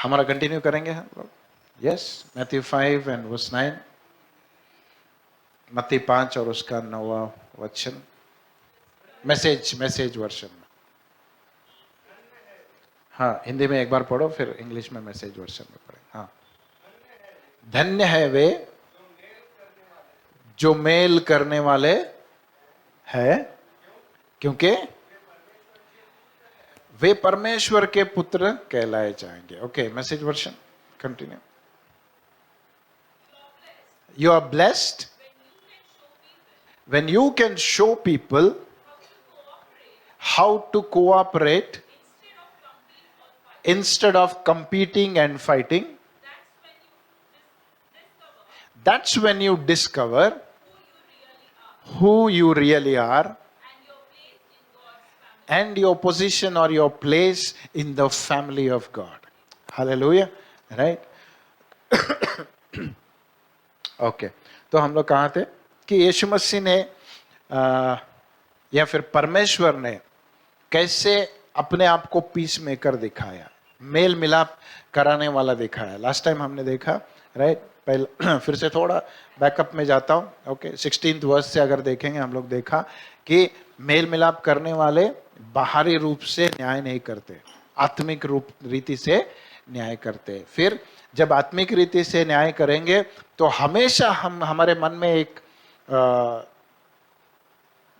हमारा कंटिन्यू करेंगे हम लोग. Yes, Matthew 5 and verse 9. मत्ती 5 और उसका 9वां वचन. मैसेज वर्षन में. हाँ, हिंदी में एक बार पढ़ो, फिर इंग्लिश में मैसेज वर्षन में पढ़े. हाँ. धन्य है वे जो मेल करने वाले है, क्योंकि वे परमेश्वर के पुत्र कहलाए जाएंगे. Okay, message version continue. You are blessed when you can show people how to cooperate instead of competing and fighting. That's when you discover who you really are and your position or your place in the family of God. Hallelujah. Right? Okay, तो हम लोग कहाँ थे कि यीशु मसीह ने या फिर परमेश्वर ने कैसे अपने आप को पीस मेकर दिखाया, मेल मिलाप कराने वाला दिखाया. लास्ट टाइम हमने देखा, राइट. पहले फिर से थोड़ा बैकअप में जाता हूँ. ओके, 16th वर्स से अगर देखेंगे हम लोग देखा कि मेल मिलाप करने वाले बाहरी रूप से न्याय नहीं करते, आत्मिक रूप रीति से न्याय करते. फिर जब आत्मिक रीति से न्याय करेंगे तो हमेशा हम हमारे मन में एक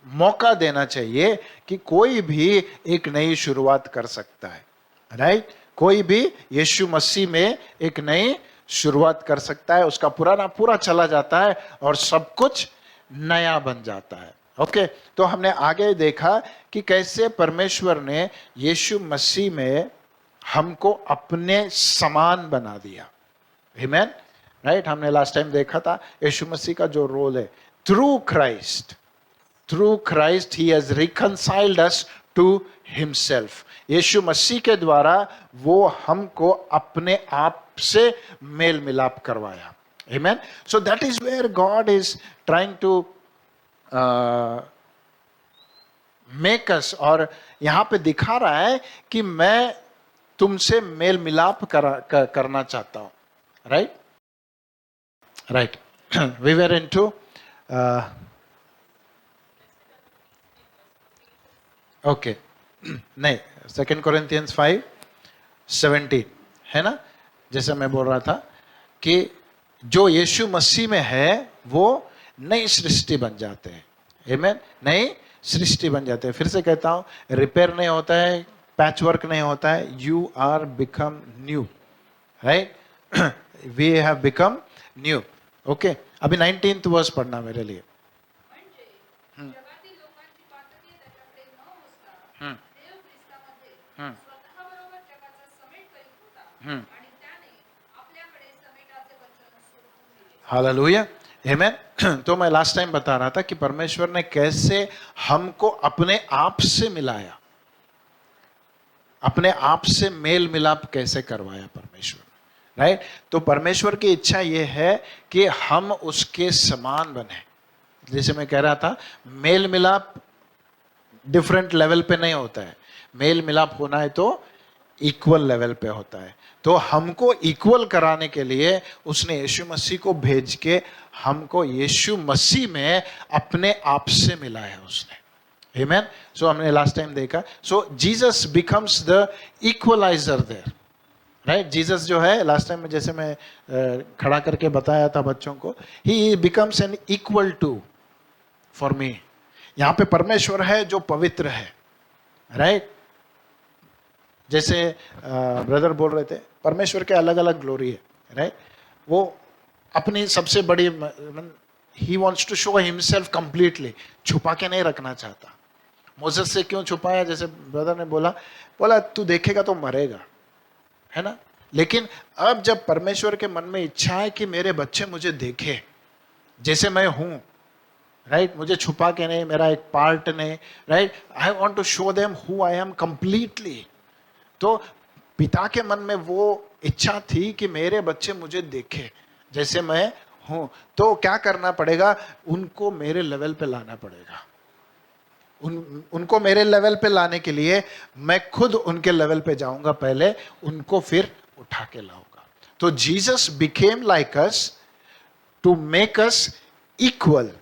मौका देना चाहिए कि कोई भी एक नई शुरुआत कर सकता है, राइट. कोई भी यीशु मसीह में एक नई शुरुआत कर सकता है. उसका पुराना पूरा चला जाता है और सब कुछ नया बन जाता है. ओके, तो हमने आगे देखा कि कैसे परमेश्वर ने यीशु मसीह में हमको अपने समान बना दिया. आमीन, राइट. हमने लास्ट टाइम देखा था यीशु मसीह का जो रोल है, through Christ he has reconciled us to himself. यीशु मसीह के द्वारा वो हमको अपने आप से मेल मिलाप करवाया. Amen. So that is where God is trying to make us, और यहां पे दिखा रहा है कि मैं तुमसे मेल मिलाप करना चाहता हूं. Right, right. We were into okay, नहीं, 2 Corinthians 5:17 है ना. जैसे मैं बोल रहा था कि जो यीशु मसीह में है वो नई सृष्टि बन जाते हैं. आमीन, नई सृष्टि बन जाते हैं. फिर से कहता हूं, रिपेयर नहीं होता है, पैच वर्क नहीं होता है. You are become new, right. We have become new. Okay, अभी 19th वर्स पढ़ना मेरे लिए. हालेलुया, आमीन. तो मैं लास्ट टाइम बता रहा था कि परमेश्वर ने कैसे हमको अपने आप से मिलाया, अपने आप से मेल मिलाप कैसे करवाया परमेश्वर, राइट. तो परमेश्वर की इच्छा यह है कि हम उसके समान बने. जैसे मैं कह रहा था, मेल मिलाप डिफरेंट लेवल पे नहीं होता है. मेल मिलाप होना है तो इक्वल लेवल पे होता है. तो हमको इक्वल कराने के लिए उसने यीशु मसीह को भेज के हमको यीशु मसीह में अपने आप से मिलाया उसने. आमीन. सो हमने लास्ट टाइम देखा, so Jesus becomes the equaliser there, right. Jesus जो है, लास्ट टाइम में जैसे मैं खड़ा करके बताया था बच्चों को, he becomes an equal to for me. यहां पे परमेश्वर है जो पवित्र है, राइट. जैसे ब्रदर बोल रहे थे, परमेश्वर के अलग अलग ग्लोरी है, राइट. वो अपनी सबसे बड़ी, he wants to show himself completely, छुपा के नहीं रखना चाहता. मोसेस से क्यों छुपाया? जैसे ब्रदर ने बोला तू देखेगा तो मरेगा, है ना. लेकिन अब जब परमेश्वर के मन में इच्छा है कि मेरे बच्चे मुझे देखे जैसे मैं हूं, राइट, मुझे छुपा के नहीं, मेरा एक पार्ट नहीं, right. I want to show them who I am completely. तो पिता के मन में वो इच्छा थी कि मेरे बच्चे मुझे देखे जैसे मैं हूं. तो क्या करना पड़ेगा? उनको मेरे लेवल पे लाना पड़ेगा. उनको मेरे लेवल पे लाने के लिए मैं खुद उनके लेवल पे जाऊंगा पहले, उनको फिर उठा के लाऊंगा। तो Jesus became like us to make us equal.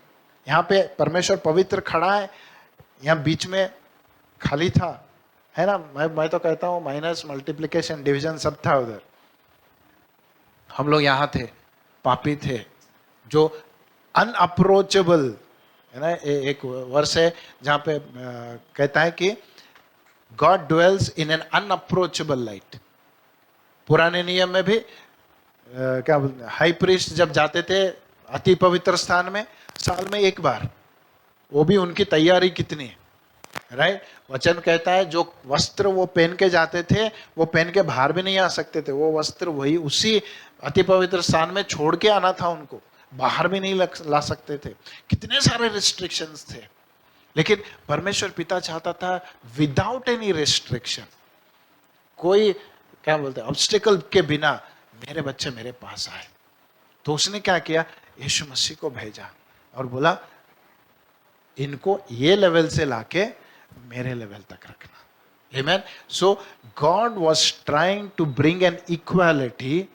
यहां पे परमेश्वर पवित्र खड़ा है, यहां बीच में खाली था, है ना। मैं तो कहता हूं माइनस मल्टीप्लिकेशन डिवीजन सब था उधर। हम लोग यहां थे, पापी थे, जो अनअप्रोचेबल, है ना। एक वर्स है जहां पे कहता है कि God dwells in an unapproachable light. पुराने नियम में भी क्या बोलते हैं, हाई प्रीस्ट जब जाते थे अति पवित्र स्थान में साल में एक बार, वो भी उनकी तैयारी कितनी है, राइट। वचन कहता है जो वस्त्र वो पहन के जाते थे वो पहन के बाहर भी नहीं आ सकते थे, वो वस्त्र वही उसी अति पवित्र स्थान में छोड़ के आना था उनको, बाहर भी नहीं ला सकते थे। कितने सारे रिस्ट्रिक्शंस थे, लेकिन परमेश्वर पिता चाहता था विदाउट एनी रिस्ट्रिक्शन, कोई क्या बोलते हैं ऑब्स्टिकल के बिना मेरे बच्चे मेरे पास आए। तो उसने क्या किया, यीशु मसीह को भेजा और बोला इनको ये लेवल से लाके मेरे लेवल तक रखना। आमेन। So God was trying to bring an equality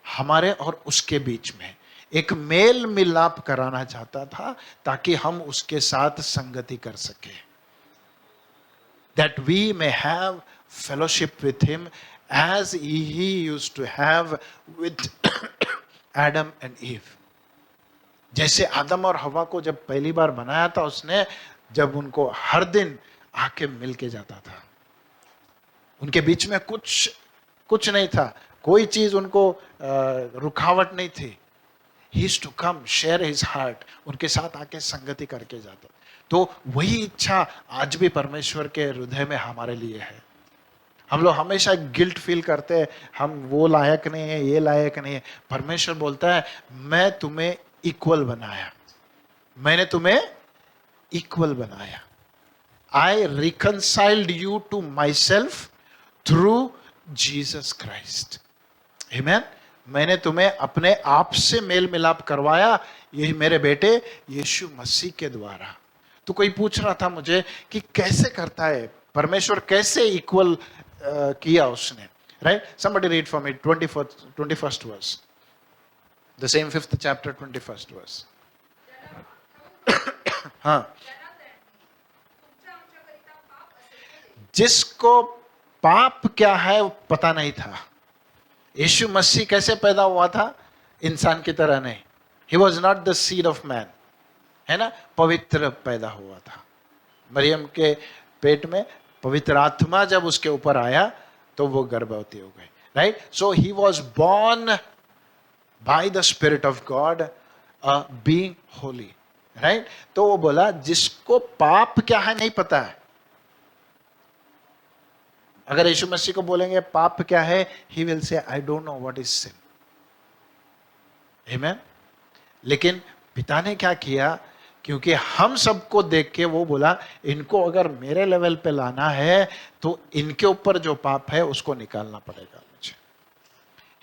हमारे और उसके बीच में, एक मेल मिलाप कराना चाहता था ताकि हम उसके साथ संगति कर सके, that we may have fellowship with him as he used to have with Adam and Eve। जैसे आदम और हवा को जब पहली बार बनाया था उसने, जब उनको हर दिन आके मिल के जाता था, उनके बीच में कुछ नहीं था, कोई चीज उनको रुकावट नहीं थी। He used to come share his heart, उनके साथ आके संगति करके जाता। तो वही इच्छा आज भी परमेश्वर के हृदय में हमारे लिए है। हम लोग हमेशा गिल्ट फील करते हैं, हम वो लायक नहीं है, ये लायक नहीं है। परमेश्वर बोलता है मैं तुम्हें इक्वल बनाया, मैंने तुम्हें इक्वल बनाया। I reconciled you to myself through Jesus Christ. आमेन। मैंने तुम्हें अपने आप से मेल मिलाप करवाया, ये मेरे बेटे यीशु मसीह के द्वारा। तो कोई पूछ रहा था मुझे कि कैसे करता है परमेश्वर, कैसे इक्वल किया उसने, right. somebody read for me 21st verse, the same 5th chapter 21st verse। हाँ, जिसको पाप क्या है पता नहीं था। यीशु मसीह कैसे पैदा हुआ था, इंसान की तरह नहीं। He was not the seed of man, है ना, पवित्र पैदा हुआ था। मरियम के पेट में पवित्र आत्मा जब उसके ऊपर आया तो वो गर्भवती हो गई, right. So he was born by the spirit of God, being Holi, right. तो वो बोला जिसको पाप क्या है नहीं पता है। अगर यीशु मसीह को बोलेंगे पाप क्या है, he will say I don't know what is sin. आमेन। लेकिन पिता ने क्या किया, क्योंकि हम सबको देख के वो बोला इनको अगर मेरे लेवल पे लाना है तो इनके ऊपर जो पाप है उसको निकालना पड़ेगा मुझे।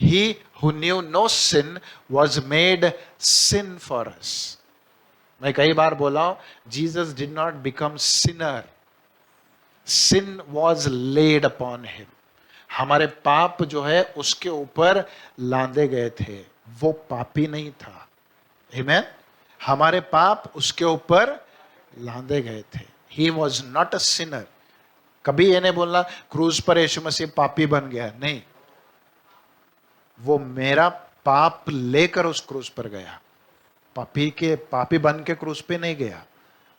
He who knew no sin was made sin for us। मैं कई बार बोला हूं, Jesus did not become sinner, sin was laid upon him। हमारे पाप जो है उसके ऊपर लादे गए थे, वो पापी नहीं था। आमेन। हमारे पाप उसके ऊपर लादे गए थे। He was not a sinner। कभी ये नहीं बोलना क्रूज पर यीशु मसीह पापी बन गया, नहीं, वो मेरा पाप लेकर उस क्रूज पर गया, पापी बन के क्रूज पे नहीं गया,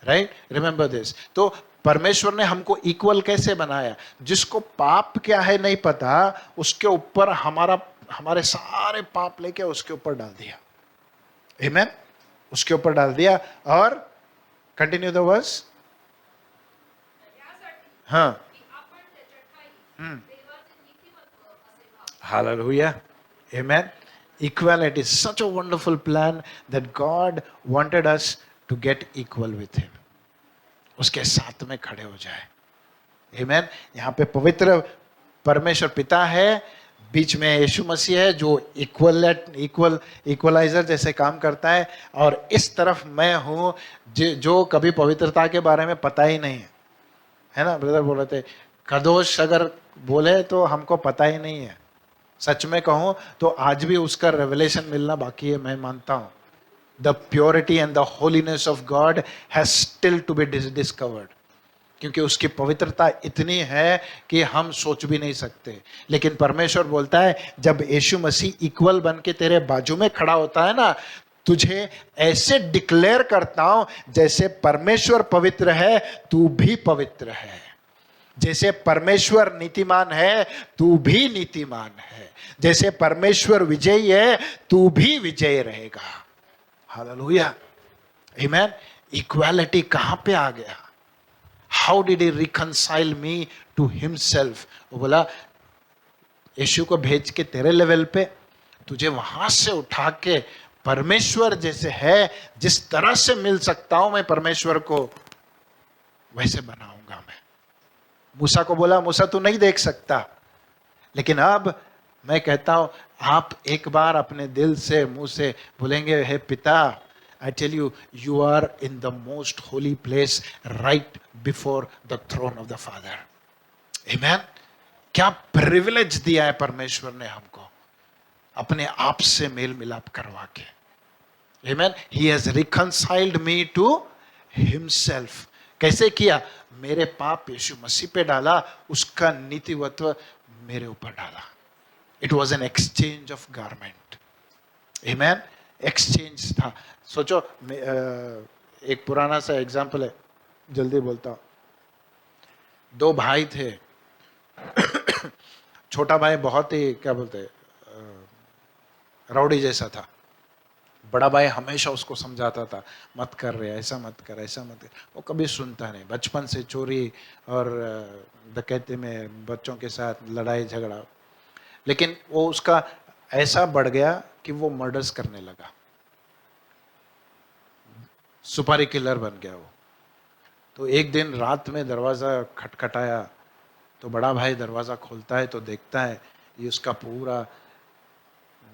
राइट। Remember this. तो परमेश्वर ने हमको इक्वल कैसे बनाया, जिसको पाप क्या है नहीं पता उसके ऊपर हमारे सारे पाप लेके उसके ऊपर डाल दिया। आमेन। उसके ऊपर डाल दिया। और कंटिन्यू द वर्स। हाँ, hallelujah, amen. Equality is such a wonderful plan that God wanted us to get equal with him। उसके साथ में खड़े हो जाए। आमेन। यहाँ पे पवित्र परमेश्वर पिता है, बीच में यीशु मसीह है जो इक्वलाइजर जैसे काम करता है, और इस तरफ मैं हूँ जो कभी पवित्रता के बारे में पता ही नहीं है ना। ब्रदर बोल रहे थे कदोश अगर बोले तो हमको पता ही नहीं है, सच में कहूं तो आज भी उसका रेवलेशन मिलना बाकी है, मैं मानता हूं. The purity and the holiness of God has still to be discovered. क्योंकि उसकी पवित्रता इतनी है कि हम सोच भी नहीं सकते. लेकिन परमेश्वर बोलता है जब यीशु मसीह इक्वल बन के तेरे बाजू में खड़ा होता है ना, तुझे ऐसे डिक्लेयर करता हूं जैसे परमेश्वर पवित्र है तू भी पवित्र है, जैसे परमेश्वर नीतिमान है तू भी नीतिमान है, जैसे परमेश्वर विजयी है तू भी विजयी रहेगा. हालेलुया, आमीन. इक्वालिटी कहां पे आ गया? How did he reconcile me to himself? वो बोला यीशु को भेज के तेरे लेवल पे तुझे वहां से उठा के परमेश्वर जैसे है, जिस तरह से मिल सकता हूं मैं परमेश्वर को, वैसे बनाऊंगा मैं. मूसा को बोला मूसा तू नहीं देख सकता, लेकिन अब मैं कहता हूं आप एक बार अपने दिल से मुंह से बोलेंगे हे पिता, I tell you, you are in the most holy place right before the throne of the Father. Amen. क्या प्रिविलेज दिया है परमेश्वर ने हमको अपने आप से मेल मिलाप करवा के. Amen. He has reconciled me to himself. कैसे किया? मेरे पाप यीशु मसीह पे डाला, उसका नीतिवत्व मेरे ऊपर डाला. It was an exchange of garment. Amen. Exchange था. सोचो एक पुराना सा एग्जाम्पल है, जल्दी बोलता हूं. दो भाई थे. छोटा भाई बहुत ही क्या बोलते राउडी जैसा था. बड़ा भाई हमेशा उसको समझाता था मत कर रहे, ऐसा मत कर, ऐसा मत कर. वो कभी सुनता नहीं. बचपन से चोरी और डकैती में बच्चों के साथ लड़ाई झगड़ा. लेकिन वो उसका ऐसा बढ़ गया कि वो मर्डर्स करने लगा, सुपारी किलर बन गया वो. तो एक दिन रात में दरवाज़ा खटखटाया तो बड़ा भाई दरवाज़ा खोलता है तो देखता है ये उसका पूरा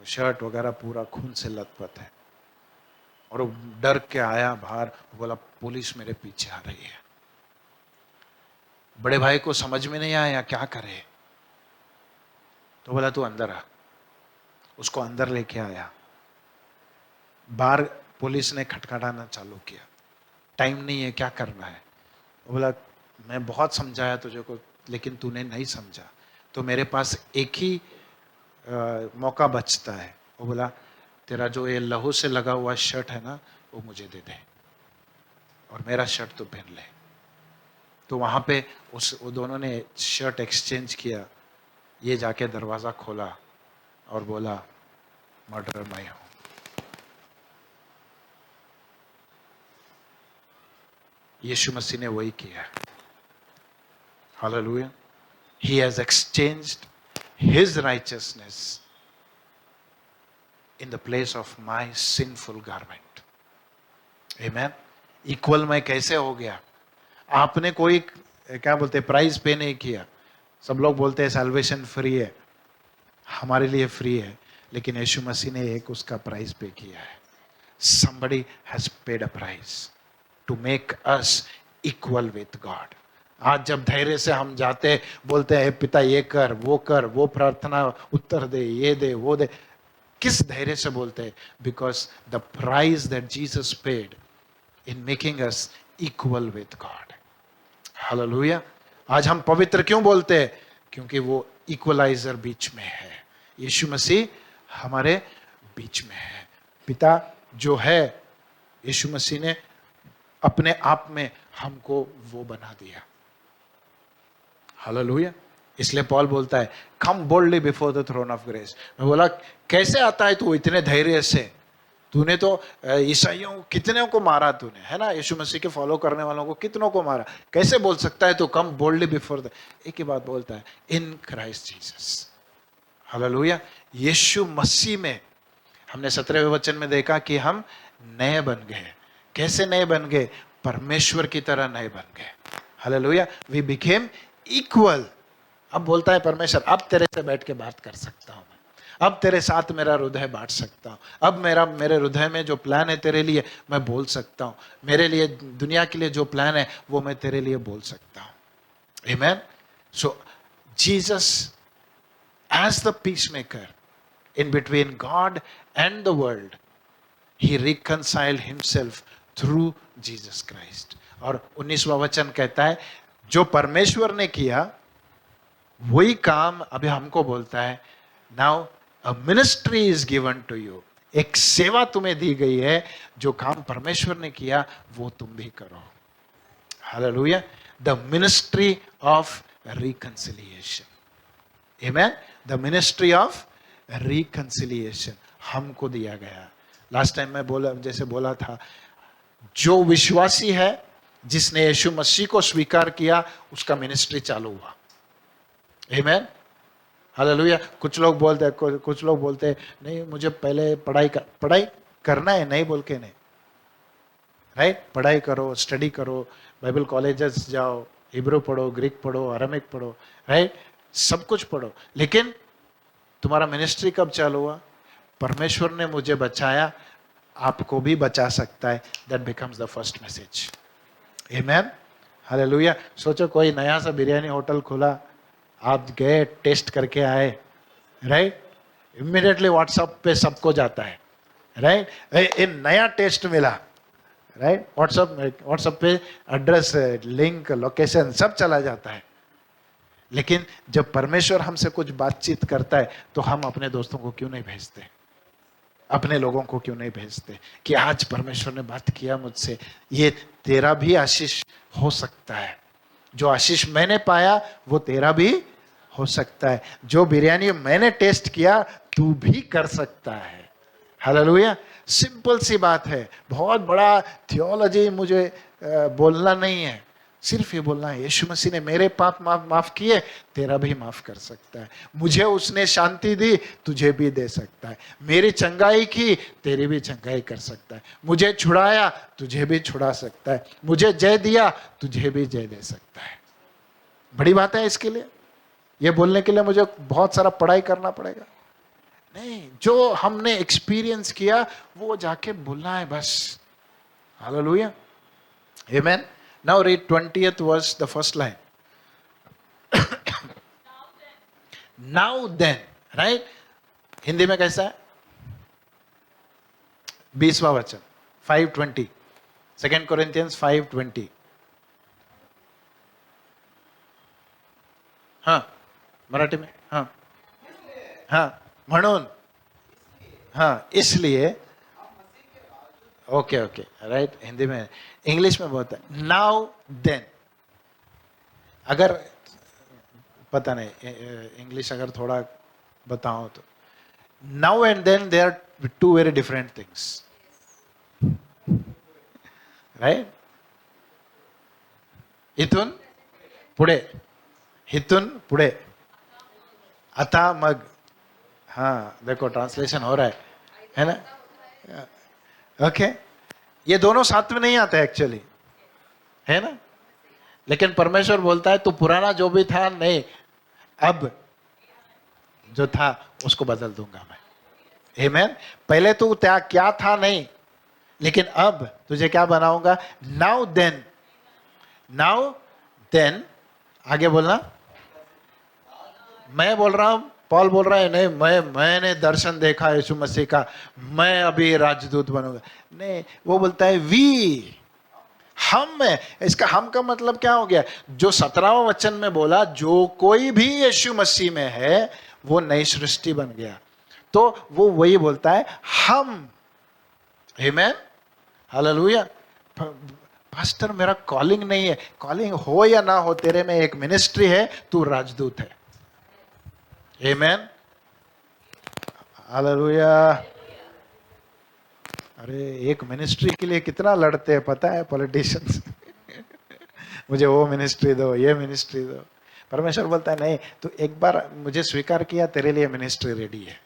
शर्ट वगैरह पूरा खून से लथपथ है. और वो डर के आया बाहर, बोला पुलिस मेरे पीछे आ रही है. बड़े भाई को समझ में नहीं आया क्या करे, तो बोला तू अंदर आ. उसको अंदर लेके आया. बाहर पुलिस ने खटखटाना चालू किया. टाइम नहीं है, क्या करना है? वो बोला मैं बहुत समझाया तुझे को, लेकिन तूने नहीं समझा, तो मेरे पास एक ही मौका बचता है. वो बोला तेरा जो ये लहू से लगा हुआ शर्ट है ना, वो मुझे दे दे और मेरा शर्ट तो पहन ले. तो वहाँ पे वो दोनों ने शर्ट एक्सचेंज किया. ये जाके दरवाज़ा खोला और बोला मर्डरर मैं हूँ. यीशु मसीह ने वही किया. Hallelujah. He has exchanged his righteousness in the place of my sinful garment. Amen. Equal मैं कैसे हो गया? आपने कोई क्या बोलते प्राइस पे नहीं किया. सब लोग बोलते हैं सैल्वेशन फ्री है, हमारे लिए फ्री है, लेकिन यीशु मसीह ने एक उसका प्राइस पे किया है. Somebody has paid a price to make us equal with God. आज जब धैर्य से हम जाते बोलते हैं पिता ये कर, वो प्रार्थना उत्तर दे, ये दे, वो दे, किस धैर्य से बोलते हैं? Because the price that Jesus paid in making us equal with God. Hallelujah. आज हम पवित्र क्यों बोलते हैं? क्योंकि वो इक्वलाइजर बीच में है. यीशु मसीह हमारे बीच में है. पिता जो है, यीशु मसीह ने अपने आप में हमको वो बना दिया. हालेलुया. इसलिए पॉल बोलता है come boldly before the throne of grace. मैं बोला कैसे आता है तू इतने धैर्य से? तूने तो ईसाइयों कितने को मारा तूने, है ना? यीशु मसीह के फॉलो करने वालों को कितनों को मारा. कैसे बोल सकता है तू कम बोल्डली बिफोर द? एक ही बात बोलता है, इन क्राइस्ट जीसस. हालेलुया. यीशु मसीह में हमने 17वें वचन में देखा कि हम नए बन गए. कैसे नए बन गए? परमेश्वर की तरह नए बन गए. हालेलुया. We became equal. अब बोलता है परमेश्वर अब तेरे से बैठ के बात कर सकता हूं मैं, अब तेरे साथ मेरा हृदय बांट सकता हूं, अब मेरे हृदय में जो प्लान है तेरे लिए मैं बोल सकता हूं, मेरे लिए दुनिया के लिए जो प्लान है वो मैं तेरे लिए बोल सकता हूं. आमेन. So Jesus as the peacemaker in between God and the world, he reconciled himself through Jesus Christ. और 19वां वचन कहता है जो परमेश्वर ने किया वही काम अभी हमको बोलता है, now a ministry is given to you, एक सेवा तुम्हें दी गई है, जो काम परमेश्वर ने किया वो तुम भी करो. Hallelujah. The ministry of reconciliation. Amen. The ministry of reconciliation हमको दिया गया. लास्ट टाइम मैं जैसे बोला था, जो विश्वासी है जिसने यीशु मसीह को स्वीकार किया उसका मिनिस्ट्री चालू हुआ. आमेन. हालेलुया. कुछ लोग बोलते नहीं मुझे पहले पढ़ाई करना है, नहीं बोल के नहीं. राइट. पढ़ाई करो, स्टडी करो, बाइबल कॉलेजेस जाओ, हिब्रू पढ़ो, ग्रीक पढ़ो, अरामिक पढ़ो, राइट, सब कुछ पढ़ो, लेकिन तुम्हारा मिनिस्ट्री कब चालू हुआ? परमेश्वर ने मुझे बचाया, आपको भी बचा सकता है. That becomes the first message. Amen. Hallelujah. सोचो कोई नया सा बिरयानी होटल खुला, आप गए, टेस्ट करके आए, राइट, इमीडिएटली व्हाट्सएप पे सबको जाता है, राइट, एक नया टेस्ट मिला, राइट, व्हाट्सएप पे एड्रेस, लिंक, लोकेशन सब चला जाता है. लेकिन जब परमेश्वर हमसे कुछ बातचीत करता है तो हम अपने दोस्तों को क्यों नहीं भेजते, अपने लोगों को क्यों नहीं भेजते कि आज परमेश्वर ने बात किया मुझसे, ये तेरा भी आशीष हो सकता है, जो आशीष मैंने पाया वो तेरा भी हो सकता है, जो बिरयानी मैंने टेस्ट किया तू भी कर सकता है. हालेलुया. सिंपल सी बात है, बहुत बड़ा थियोलॉजी मुझे बोलना नहीं है, सिर्फ ये बोलना है यीशु मसीह ने मेरे पाप माफ किए, तेरा भी माफ कर सकता है. मुझे उसने शांति दी, तुझे भी दे सकता है. मेरी चंगाई की, तेरी भी चंगाई कर सकता है. मुझे छुड़ाया, तुझे भी छुड़ा सकता है. मुझे जय दिया, तुझे भी जय दे सकता है. बड़ी बात है. इसके लिए, ये बोलने के लिए मुझे बहुत सारा पढ़ाई करना पड़ेगा नहीं. जो हमने एक्सपीरियंस किया वो जाके बोलना है बस. Hallelujah. Amen. Now read 20th verse, the first line. Now then, right? Hindi में कैसा है? 20वां वचन 5:20. 2 Corinthians 5:20. हाँ, मराठी में. हाँ हाँ, म्हणून, हाँ, इसलिए. Okay, right. हिंदी में, इंग्लिश में बहुत है. Now then. अगर पता नहीं इंग्लिश अगर थोड़ा बताओ तो, now and then they are two very different things, right. इथून पुढे, आता मग. हाँ, देखो ट्रांसलेशन हो रहा है ना. ओके. ये दोनों साथ में नहीं आते एक्चुअली, है ना. लेकिन परमेश्वर बोलता है तू पुराना जो भी था, नहीं, अब जो था उसको बदल दूंगा मैं. आमेन. पहले तू क्या था नहीं, लेकिन अब तुझे क्या बनाऊंगा. Now then. आगे बोलना. मैं बोल रहा हूं, पॉल बोल रहा है नहीं, मैंने दर्शन देखा यीशु मसीह का, मैं अभी राजदूत बनूंगा. नहीं, वो बोलता है वी, हम. इसका हम का मतलब क्या हो गया? जो 17वां वचन में बोला, जो कोई भी यीशु मसीह में है वो नई सृष्टि बन गया, तो वो वही बोलता है हम. आमेन. हालेलुया. पास्टर मेरा कॉलिंग नहीं है. कॉलिंग हो या ना हो, तेरे में एक मिनिस्ट्री है, तू राजदूत है. आमेन. हालेलुया. अरे एक मिनिस्ट्री के लिए कितना लड़ते हैं पता है पॉलिटिशियंस. मुझे वो मिनिस्ट्री दो, ये मिनिस्ट्री दो. परमेश्वर बोलता है नहीं, तू एक बार मुझे स्वीकार किया, तेरे लिए मिनिस्ट्री रेडी है.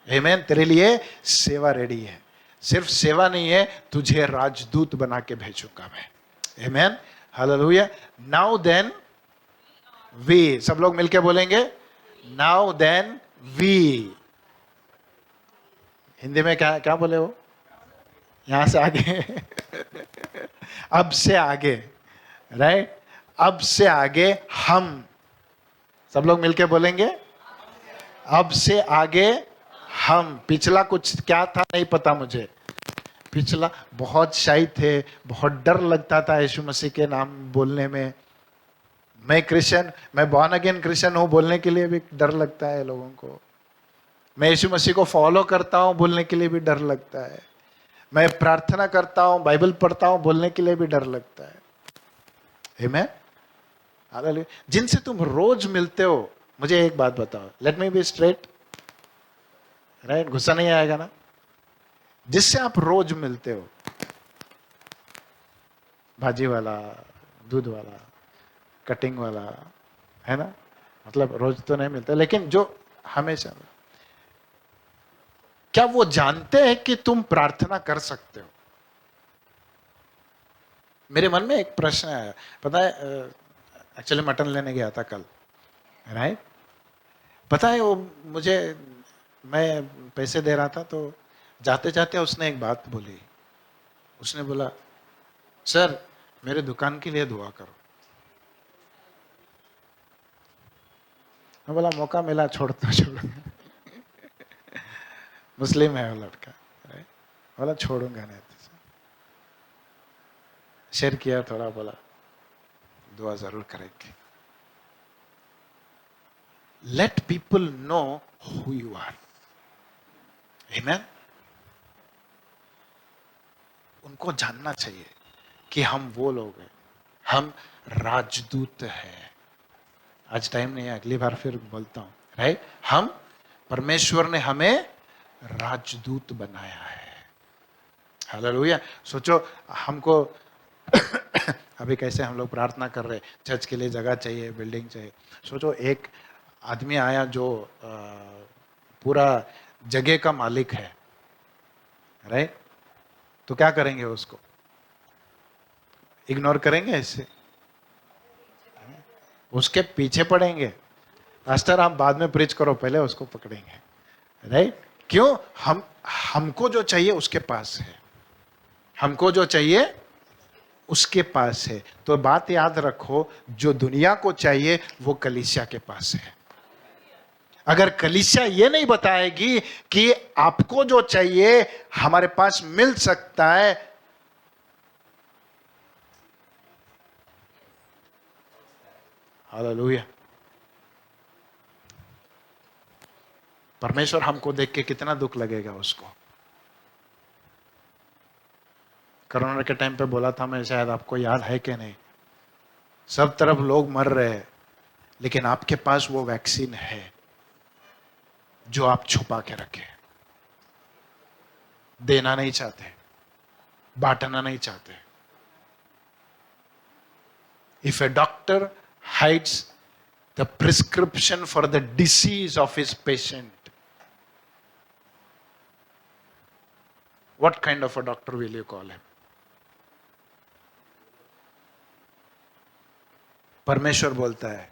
आमेन. तेरे लिए सेवा रेडी है. सिर्फ सेवा नहीं है, तुझे राजदूत बना के भेजूंगा मैं. Amen. Hallelujah. Now then we. सब लोग मिलके बोलेंगे, नाउ देन वी. हिंदी में क्या बोले वो? यहां से आगे. अब से आगे, राइट. अब से आगे हम. सब लोग मिलके बोलेंगे, अब से आगे हम। पिछला कुछ क्या था नहीं पता मुझे। पिछला बहुत शाही थे, बहुत डर लगता था यीशु मसीह के नाम बोलने में। मैं बॉर्न अगेन क्रिश्चियन हूं, बोलने के लिए भी डर लगता है लोगों को। मैं यीशु मसीह को फॉलो करता हूं, बोलने के लिए भी डर लगता है। मैं प्रार्थना करता हूं, बाइबल पढ़ता हूं, बोलने के लिए भी डर लगता है। आमीन, हालेलुया। जिनसे तुम रोज मिलते हो, मुझे एक बात बताओ, late me be straight, right? गुस्सा नहीं आएगा ना? जिससे आप रोज मिलते हो, भाजी वाला, दूध वाला, कटिंग वाला, है ना? मतलब रोज तो नहीं मिलते, लेकिन जो हमेशा, क्या वो जानते हैं कि तुम प्रार्थना कर सकते हो? मेरे मन में एक प्रश्न आया, पता है, एक्चुअली मटन लेने गया था कल, राइट? पता है वो मुझे, मैं पैसे दे रहा था तो जाते जाते उसने एक बात बोली। उसने बोला, सर मेरे दुकान के लिए दुआ करो। मैं बोला मौका मिला छोड़ता छोड़ूंगा। मुस्लिम है वो लड़का, राइट? बोला छोड़ूंगा नहीं। शेयर किया थोड़ा, बोला दुआ जरूर करेंगे। Let people know who you are. Amen. उनको जानना चाहिए कि हम वो लोग हैं, हम राजदूत हैं। आज टाइम नहीं है, अगली बार फिर बोलता हूं, राइट? हम, परमेश्वर ने हमें राजदूत बनाया है। हालेलुया। सोचो हमको अभी कैसे हम लोग प्रार्थना कर रहे, चर्च के लिए जगह चाहिए, बिल्डिंग चाहिए। सोचो एक आदमी आया जो पूरा जगह का मालिक है, राइट? तो क्या करेंगे उसको? इग्नोर करेंगे इससे? उसके पीछे पड़ेंगे, पास्टर आप बाद में प्रीच करो, पहले उसको पकड़ेंगे, राइट? क्यों? हमको जो चाहिए उसके पास है, हमको जो चाहिए उसके पास है। तो बात याद रखो, जो दुनिया को चाहिए वो कलीसिया के पास है। अगर कलीसिया ये नहीं बताएगी कि आपको जो चाहिए हमारे पास मिल सकता है, हालेलुया। परमेश्वर हमको देख के कितना दुख लगेगा उसको। कोरोना के टाइम पे बोला था मैं, शायद आपको याद है कि नहीं, सब तरफ लोग मर रहे हैं, लेकिन आपके पास वो वैक्सीन है जो आप छुपा के रखे, देना नहीं चाहते, बांटना नहीं चाहते। If A doctor hides the prescription for the disease of his patient, what kind of a doctor will you call him? परमेश्वर बोलता है,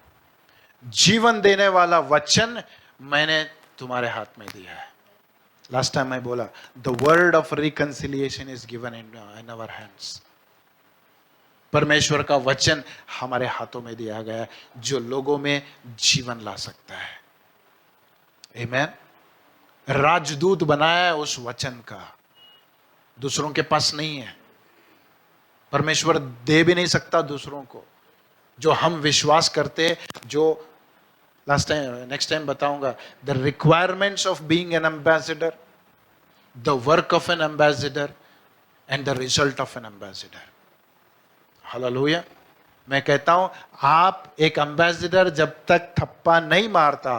जीवन देने वाला वचन मैंने तुम्हारे हाथ में दिया है। लास्ट टाइम मैं बोला, the word of reconciliation is given in our hands. परमेश्वर का वचन हमारे हाथों में दिया गया है, जो लोगों में जीवन ला सकता है। आमीन। राजदूत बनाया है उस वचन का, दूसरों के पास नहीं है। परमेश्वर दे भी नहीं सकता दूसरों को। जो हम विश्वास करते, जो नेक्स्ट टाइम बताऊंगा, the requirements of being an ambassador, the work of N ambassador and the result of N ambassador. Hallelujah. मैं कहता हूं, आप एक एम्बेसडर जब तक थप्पा नहीं मारता,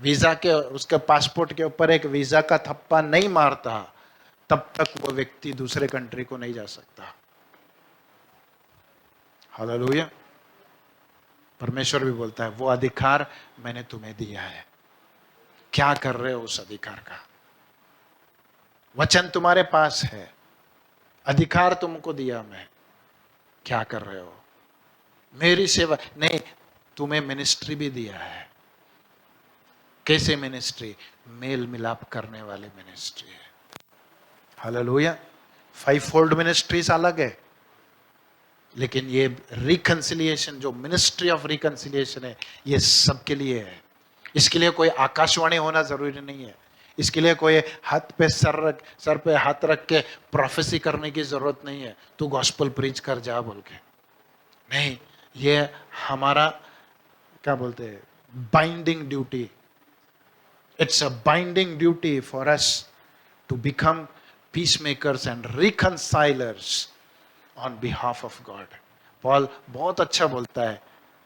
वीजा के, उसके पासपोर्ट के ऊपर एक वीजा का थप्पा नहीं मारता, तब तक वो व्यक्ति दूसरे कंट्री को नहीं जा सकता। हालेलुया। परमेश्वर भी बोलता है, वो अधिकार मैंने तुम्हें दिया है, क्या कर रहे हो उस अधिकार का? वचन तुम्हारे पास है, अधिकार तुमको दिया मैं, क्या कर रहे हो? मेरी सेवा नहीं, तुम्हें मिनिस्ट्री भी दिया है। कैसे मिनिस्ट्री? मेल मिलाप करने वाले मिनिस्ट्री है। हालेलुया। 5 फोल्ड मिनिस्ट्रीज अलग है, लेकिन ये रिकंसिलिएशन, जो मिनिस्ट्री ऑफ रिकंसिलिएशन है, ये सबके लिए है। इसके लिए कोई आकाशवाणी होना जरूरी नहीं है, इसके लिए कोई हाथ पे सर पे हाथ रख के प्रोफेसी करने की जरूरत नहीं है, तू गॉस्पेल प्रीच कर जा बोल के। नहीं, ये हमारा क्या बोलते हैं, binding duty. It's a binding duty for us to become peacemakers and reconcilers on behalf of God. Paul बहुत अच्छा बोलता है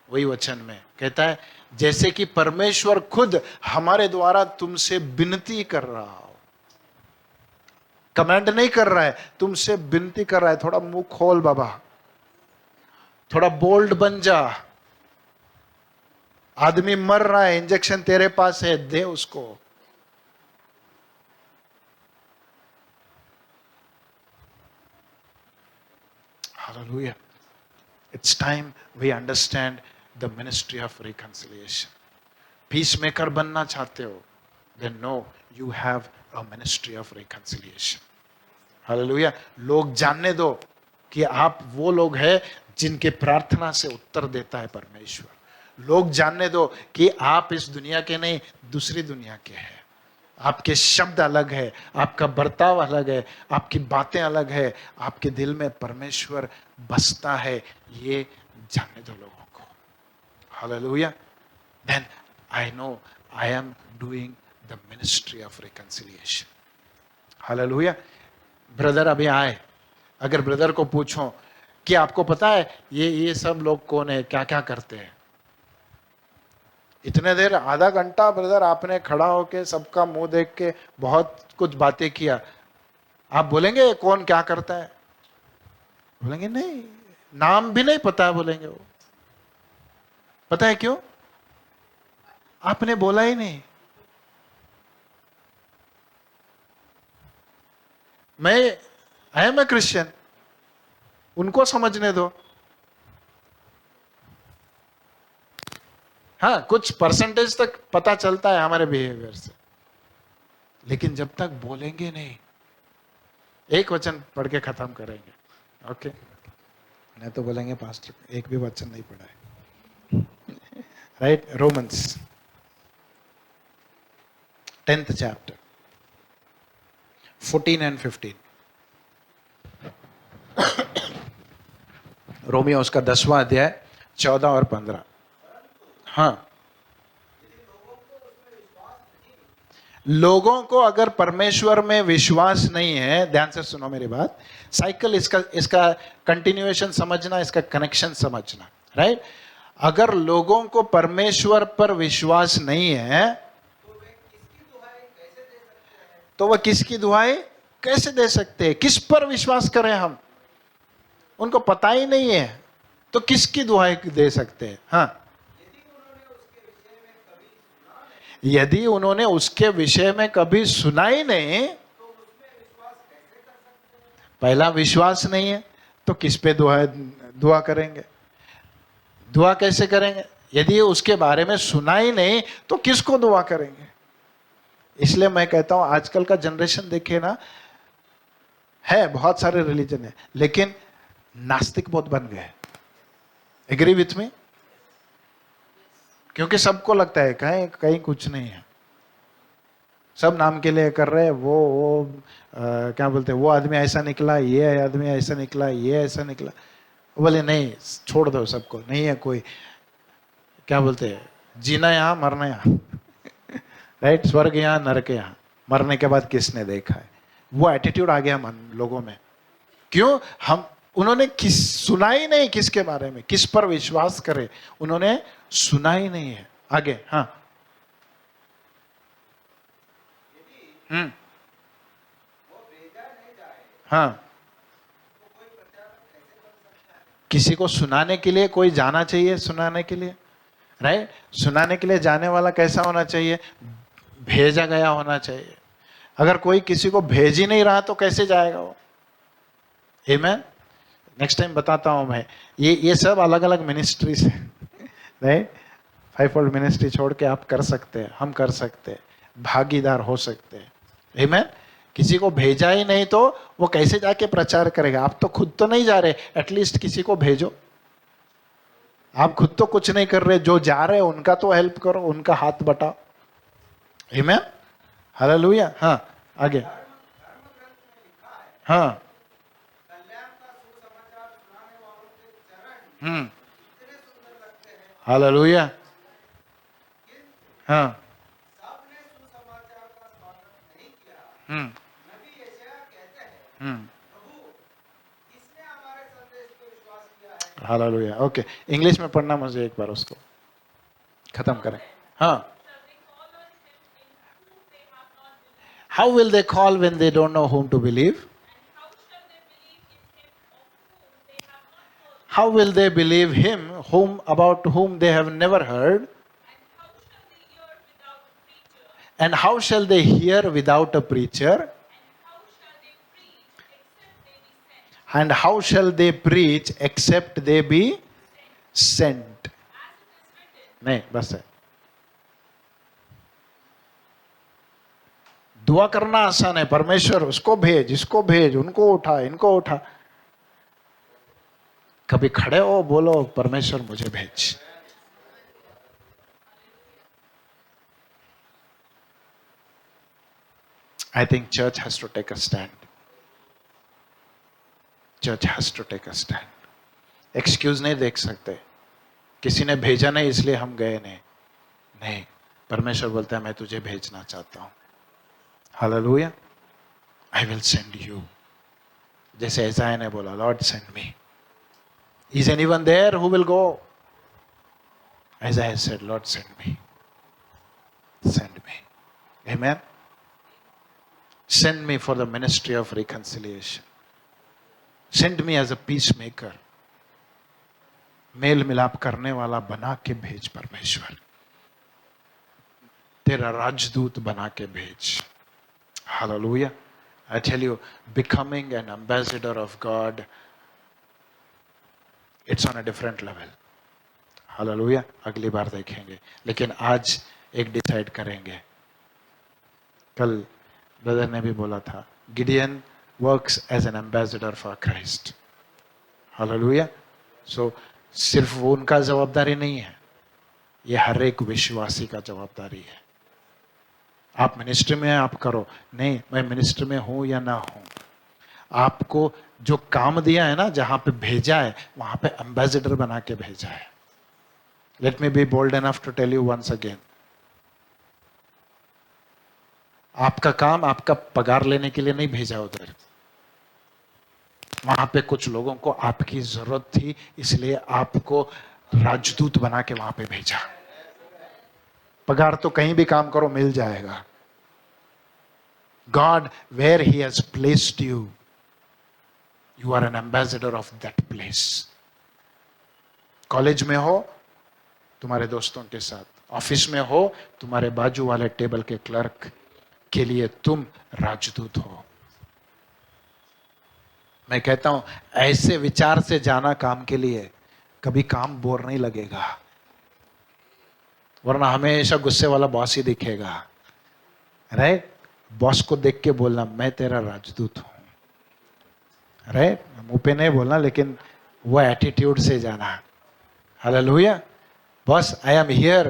वही वचन में, कहता है जैसे कि परमेश्वर खुद हमारे द्वारा तुमसे विनती कर रहा हो। कमेंड नहीं कर रहा है, तुमसे विनती कर रहा है, थोड़ा मुंह खोल बाबा, थोड़ा बोल्ड बन जा। आदमी मर रहा है, इंजेक्शन तेरे पास है, दे उसको। Hallelujah. It's time we understand the ministry of reconciliation. Peacemaker बनना चाहते हो, then no, you have a ministry of reconciliation. Hallelujah. लोग जानने दो कि आप वो लोग हैं जिनके प्रार्थना से उत्तर देता है परमेश्वर। लोग जानने दो कि आप इस दुनिया के नहीं, दूसरी दुनिया के हैं। आपके शब्द अलग है, आपका बर्ताव अलग है, आपकी बातें अलग है, आपके दिल में परमेश्वर बसता है, ये जानने दो लोगों को। Hallelujah. Then I know I am doing the ministry of reconciliation. Hallelujah. Brother अभी आए, अगर ब्रदर को पूछो कि आपको पता है ये सब लोग कौन है, क्या क्या करते हैं, इतने देर आधा घंटा ब्रदर आपने खड़ा होके सबका मुंह देख के बहुत कुछ बातें किया, आप बोलेंगे कौन क्या करता है? बोलेंगे नहीं, नाम भी नहीं पता है, बोलेंगे वो। पता है क्यों? आपने बोला ही नहीं। आई एम ए क्रिश्चियन, उनको समझने दो। हाँ, कुछ परसेंटेज तक पता चलता है हमारे बिहेवियर से, लेकिन जब तक बोलेंगे नहीं। एक वचन पढ़ के खत्म करेंगे, ओके? नहीं तो बोलेंगे पास्टर एक भी वचन नहीं पढ़ा है। Right? Romans 10th chapter 14 and 15। Romeo उसका 10वां अध्याय 14 और 15। हाँ, लोगों को अगर परमेश्वर में विश्वास नहीं है, ध्यान से सुनो मेरी बात, साइकिल इसका कंटिन्यूएशन समझना, इसका कनेक्शन समझना। राइट? अगर लोगों को परमेश्वर पर विश्वास नहीं है तो वह किसकी दुहाई कैसे दे सकते हैं? किस पर विश्वास करें हम? उनको पता ही नहीं है तो किसकी दुहाई दे सकते हैं? हाँ, यदि उन्होंने उसके विषय में कभी सुना ही नहीं, पहला विश्वास नहीं है तो किस पे दुआ करेंगे? दुआ कैसे करेंगे? यदि उसके बारे में सुना ही नहीं तो किसको दुआ करेंगे? इसलिए मैं कहता हूं आजकल का जनरेशन देखिए ना, है बहुत सारे रिलीजन है लेकिन नास्तिक बहुत बन गए। Agree with me? क्योंकि सबको लगता है कहीं कहीं कुछ नहीं है, सब नाम के लिए कर रहे हैं। वो क्या बोलते हैं, वो आदमी ऐसा निकला, ये आदमी ऐसा निकला, ये ऐसा निकला। बोले नहीं, छोड़ दो सबको, नहीं है कोई, क्या बोलते हैं, जीना यहाँ मरना यहाँ। राइट? स्वर्ग यहाँ नरक यहाँ, मरने के बाद किसने देखा है? वो एटीट्यूड आ गया मन लोगों में। क्यों? उन्होंने सुना ही नहीं किसके बारे में, किस पर विश्वास करे, उन्होंने सुना ही नहीं है। आगे, हाँ। हाँ, किसी को सुनाने के लिए कोई जाना चाहिए, सुनाने के लिए। राइट? सुनाने के लिए जाने वाला कैसा होना चाहिए? भेजा गया होना चाहिए। अगर कोई किसी को भेज ही नहीं रहा तो कैसे जाएगा वो? आमेन? नेक्स्ट टाइम बताता हूं मैं। ये सब अलग अलग मिनिस्ट्रीज है। राइट? 5-fold मिनिस्ट्री छोड़ के आप कर सकते हैं, हम कर सकते हैं, भागीदार हो सकते हैं। आमेन? किसी को भेजा ही नहीं तो वो कैसे जाके प्रचार करेगा? आप तो खुद तो नहीं जा रहे, एटलीस्ट किसी को भेजो। आप खुद तो कुछ नहीं कर रहे, जो जा रहे उनका तो हेल्प करो, उनका हाथ बटाओ। आमीन, हालेलुया। हाँ आगे। हाँ हालेलुया। हाँ हम्म हम्म हालेलुया। ओके, इंग्लिश में पढ़ना मुझे एक बार, उसको खत्म करें। हाँ, how will they call when they don't know whom to believe? How will they believe him whom about whom they have never heard? And how shall they hear without a preacher? And how shall they preach except they be sent? नहीं, बस है। दुआ करना आसान है, परमेश्वर उसको भेज, इसको भेज, उनको उठा, इनको उठा। कभी खड़े हो, बोलो परमेश्वर मुझे भेज। I think church has to take a stand. Church has to take a stand. Excuse नहीं देख सकते, किसी ने भेजा नहीं इसलिए हम गए नहीं। नहीं, परमेश्वर बोलता है मैं तुझे भेजना चाहता हूं। Hallelujah. I will send you, जैसे यशायाह ने बोला, Lord send me. Is anyone there who will go? Isaiah said, Lord send me, send me. Amen. Send me for the ministry of reconciliation. Send me as a peacemaker. मेल मिलाप करने वाला बना के भेज परमेश्वर, तेरा राजदूत बना के भेज। Hallelujah. I tell you, becoming an ambassador of God, it's on a different level. Hallelujah. अगली बार देखेंगे, लेकिन आज एक डिसाइड करेंगे। कल ब्रदर ने भी बोला था, Gideon works as an ambassador for Christ. हालेलुया। सो सिर्फ वो उनका जवाबदारी नहीं है, ये हर एक विश्वासी का जवाबदारी है। आप मिनिस्ट्री में आप करो, नहीं मैं मिनिस्ट्री में हूं या ना हूं, आपको जो काम दिया है ना, जहां पे भेजा है वहां पे एम्बेसडर बना के भेजा है। Let me be bold enough to tell you once again, आपका काम आपका पगार लेने के लिए नहीं भेजा उधर, वहां पे कुछ लोगों को आपकी जरूरत थी, इसलिए आपको राजदूत बना के वहां पे भेजा। पगार तो कहीं भी काम करो मिल जाएगा। God, where He has placed you, you are an ambassador of that place. College में हो तुम्हारे दोस्तों के साथ, ऑफिस में हो तुम्हारे बाजू वाले टेबल के क्लर्क के लिए तुम राजदूत हो। मैं कहता हूं ऐसे विचार से जाना काम के लिए, कभी काम बोर नहीं लगेगा, वरना हमेशा गुस्से वाला बॉस ही दिखेगा। राइट, बॉस को देख के बोलना मैं तेरा राजदूत हूं। राइट, मुंह पे नहीं बोलना, लेकिन वो एटीट्यूड से जाना। हालेलुया। Boss, I am here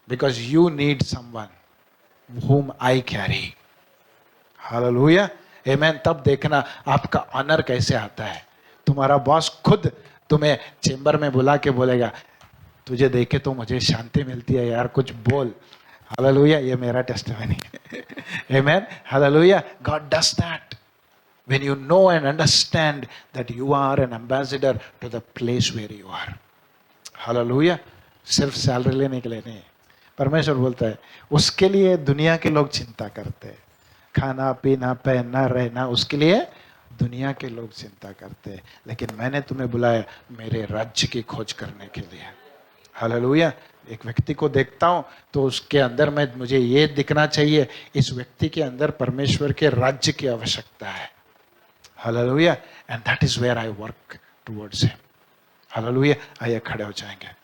because you need someone whom I carry. हालेलुया, आमेन। तब देखना आपका ऑनर कैसे आता है। तुम्हारा बॉस खुद तुम्हें चेंबर में बुला के बोलेगा, तुझे देखे तो मुझे शांति मिलती है यार, कुछ बोल। हालेलुया, ये मेरा टेस्टिमनी है। आमेन, हालेलुया। God does that when you know and understand that you are an ambassador to the place where you are. Hallelujah. सिर्फ सैलरी लेने के लिए नहीं, परमेश्वर बोलता है उसके लिए दुनिया के लोग चिंता करते हैं, खाना पीना पहनना रहना, उसके लिए दुनिया के लोग चिंता करते हैं, लेकिन मैंने तुम्हें बुलाया मेरे राज्य की खोज करने के लिए। हालेलुया। एक व्यक्ति को देखता हूं तो उसके अंदर में मुझे ये दिखना चाहिए, इस व्यक्ति के अंदर परमेश्वर के राज्य की आवश्यकता है। Hallelujah. And that is where I work towards him. Hallelujah. आइए खड़े हो जाएंगे।